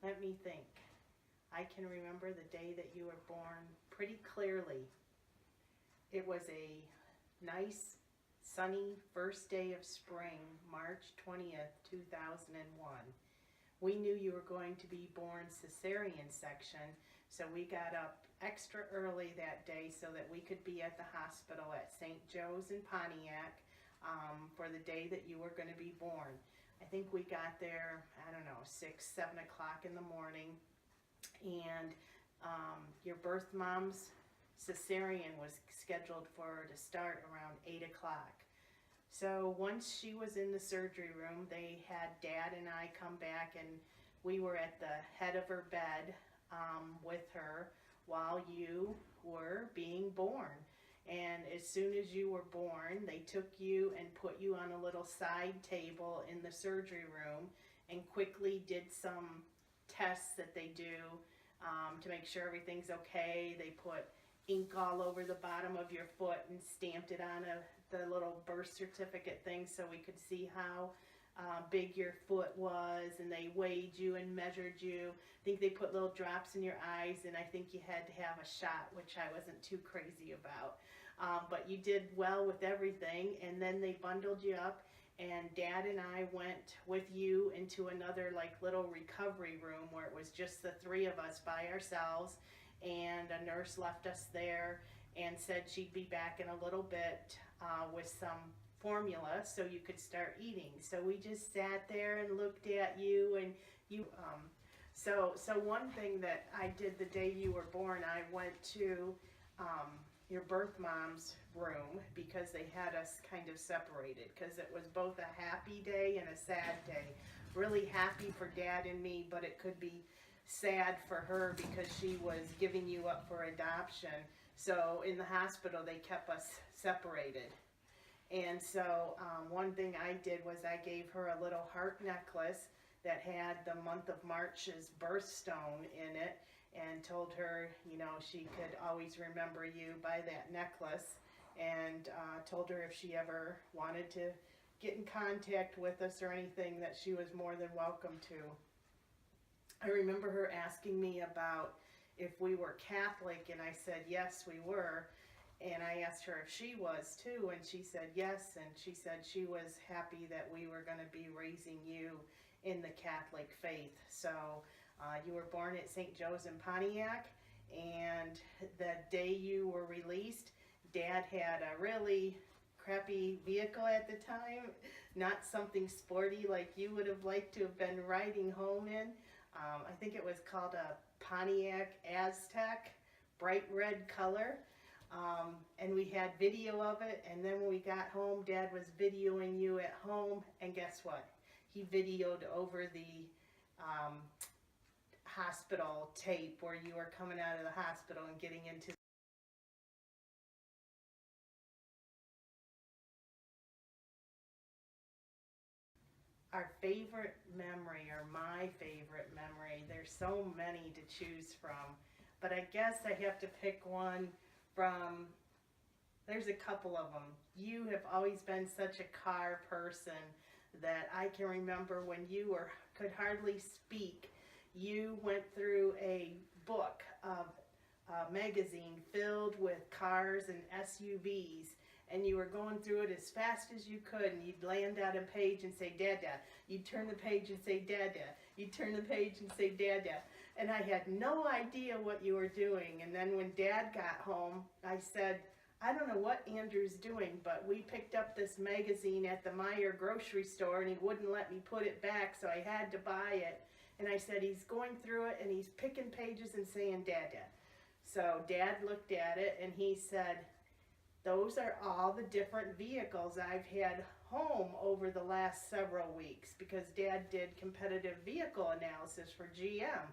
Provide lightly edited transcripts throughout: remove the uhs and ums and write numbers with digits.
Let me think. I can remember the day that you were born pretty clearly. It was a nice, sunny first day of spring, March 20th, 2001. We knew you were going to be born cesarean section, so we got up extra early that day so that we could be at the hospital at St. Joe's in Pontiac for the day that you were going to be born. I think we got there, I don't know, 6, 7 o'clock in the morning, and your birth mom's cesarean was scheduled for to start around 8 o'clock. So once she was in the surgery room, they had Dad and I come back, and we were at the head of her bed with her while you were being born. And as soon as you were born, they took you and put you on a little side table in the surgery room and quickly did some tests that they do to make sure everything's okay. They put ink all over the bottom of your foot and stamped it on the little birth certificate thing so we could see how big your foot was, and they weighed you and measured you. I think they put little drops in your eyes, and I think you had to have a shot, which I wasn't too crazy about. But you did well with everything, and then they bundled you up, and Dad and I went with you into another like little recovery room where it was just the three of us by ourselves, and a nurse left us there and said she'd be back in a little bit with some formula so you could start eating. So we just sat there and looked at you, and you so one thing that I did the day you were born, I went to your birth mom's room because they had us kind of separated because it was both a happy day and a sad day. Really happy for Dad and me, but it could be sad for her because she was giving you up for adoption. So in the hospital they kept us separated. And so one thing I did was I gave her a little heart necklace that had the month of March's birthstone in it, and told her, you know, she could always remember you by that necklace, and told her if she ever wanted to get in contact with us or anything that she was more than welcome to. I remember her asking me about if we were Catholic, and I said yes, we were. And I asked her if she was too, and she said yes, and she said she was happy that we were going to be raising you in the Catholic faith. So you were born at St. Joe's in Pontiac, and the day you were released, Dad had a really crappy vehicle at the time, not something sporty like you would have liked to have been riding home in. I think it was called a Pontiac Aztec, bright red color. And we had video of it, and then when we got home, Dad was videoing you at home, and guess what? He videoed over the hospital tape where you were coming out of the hospital and getting into our favorite memory, or my favorite memory. There's so many to choose from, but I guess I have to pick one from, there's a couple of them. You have always been such a car person that I can remember when you could hardly speak, you went through a book of a magazine filled with cars and SUVs, and you were going through it as fast as you could, and you'd land out a page and say, Dada. You'd turn the page and say, Dada. You'd turn the page and say, Dada. And I had no idea what you were doing. And then when Dad got home, I said, I don't know what Andrew's doing, but we picked up this magazine at the Meijer grocery store, and he wouldn't let me put it back, so I had to buy it. And I said, he's going through it, and he's picking pages and saying, Dada. So Dad looked at it, and he said, those are all the different vehicles I've had home over the last several weeks, because Dad did competitive vehicle analysis for GM.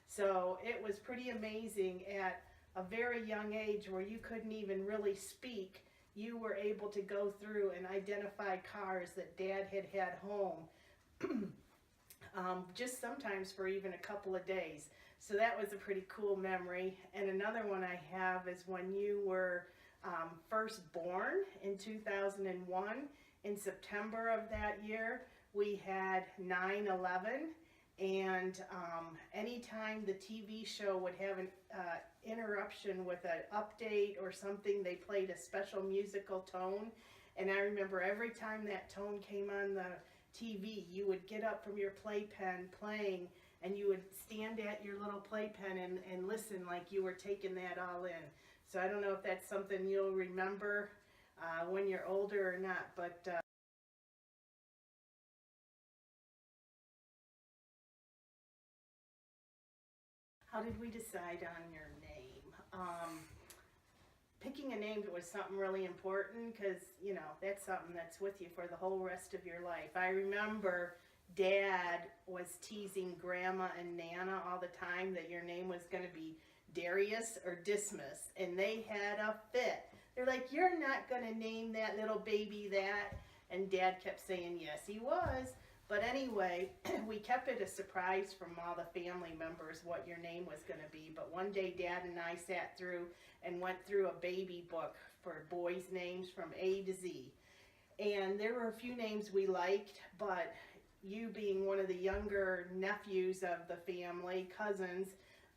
So it was pretty amazing at a very young age where you couldn't even really speak. You were able to go through and identify cars that Dad had home, just sometimes for even a couple of days. So that was a pretty cool memory. And another one I have is when you were first born in 2001. In September of that year, we had 9/11, And anytime the TV show would have an interruption with an update or something, they played a special musical tone. And I remember every time that tone came on the TV, you would get up from your playpen playing, and you would stand at your little playpen and listen like you were taking that all in. So I don't know if that's something you'll remember when you're older or not, but how did we decide on your name? Picking a name was something really important because, you know, that's something that's with you for the whole rest of your life. I remember Dad was teasing Grandma and Nana all the time that your name was going to be Darius or Dismas, and they had a fit. They're like, you're not going to name that little baby that. And Dad kept saying, yes, he was. But anyway, we kept it a surprise from all the family members what your name was going to be. But one day, Dad and I sat through and went through a baby book for boys' names from A to Z. And there were a few names we liked, but you being one of the younger nephews of the family, cousins,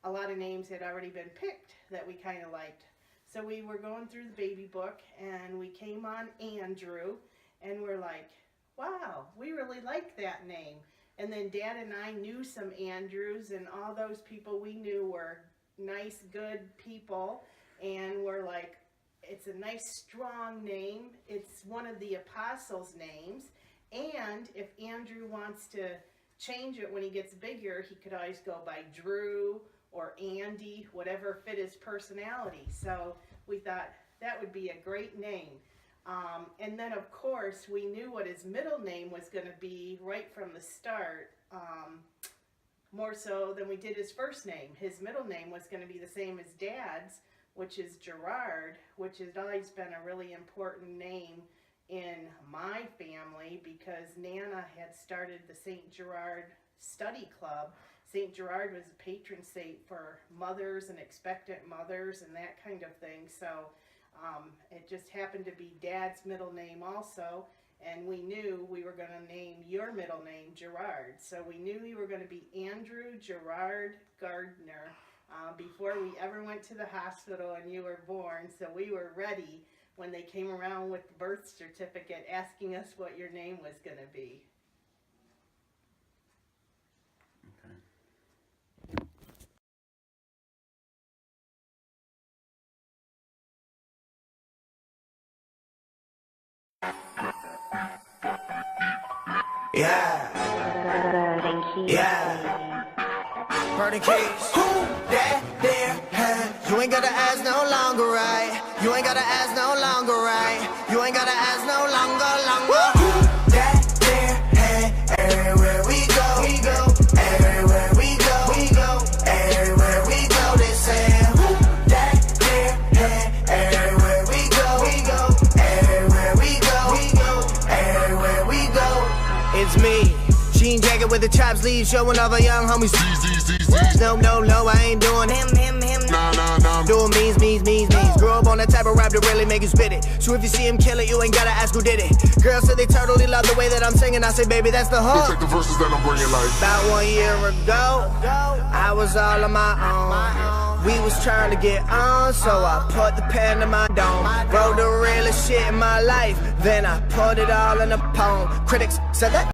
a lot of names had already been picked that we kind of liked. So we were going through the baby book, and we came on Andrew, and we're like, wow, we really like that name. And then Dad and I knew some Andrews, and all those people we knew were nice, good people, and we're like, it's a nice, strong name. It's one of the apostles' names, and if Andrew wants to change it when he gets bigger, he could always go by Drew or Andy, whatever fit his personality. So we thought that would be a great name. And then, of course, we knew what his middle name was going to be right from the start, more so than we did his first name. His middle name was going to be the same as Dad's, which is Gerard, which has always been a really important name in my family because Nana had started the St. Gerard Study Club. St. Gerard was a patron saint for mothers and expectant mothers and that kind of thing. So it just happened to be Dad's middle name also, and we knew we were going to name your middle name Gerard. So we knew you were going to be Andrew Gerard Gardner before we ever went to the hospital and you were born. So we were ready when they came around with the birth certificate asking us what your name was going to be. Yeah. Burning keys. Who that there? Huh? You ain't gotta ask no longer, right? You ain't gotta ask no longer, right? You ain't gotta ask no longer. Who that there? Huh? Everywhere we go, we go. Everywhere we go, we go. Everywhere we go, they say. Who that there? Huh? Everywhere we go, we go. Everywhere we go, we go. Everywhere we go. It's me. Jean jacket with the chop sleeves, showing off our young homies. No, I ain't doing him. Nah. Doing means. Grew up on that type of rap to really make you spit it. So if you see him kill it, you ain't gotta ask who did it. Girls say they totally love the way that I'm singing. I say, baby, that's the hook. Check the verses that I'm bringing like. About 1 year ago, I was all on my own. We was trying to get on, so I put the pen to my dome. Wrote the realest shit in my life, then I put it all in a poem. Critics said that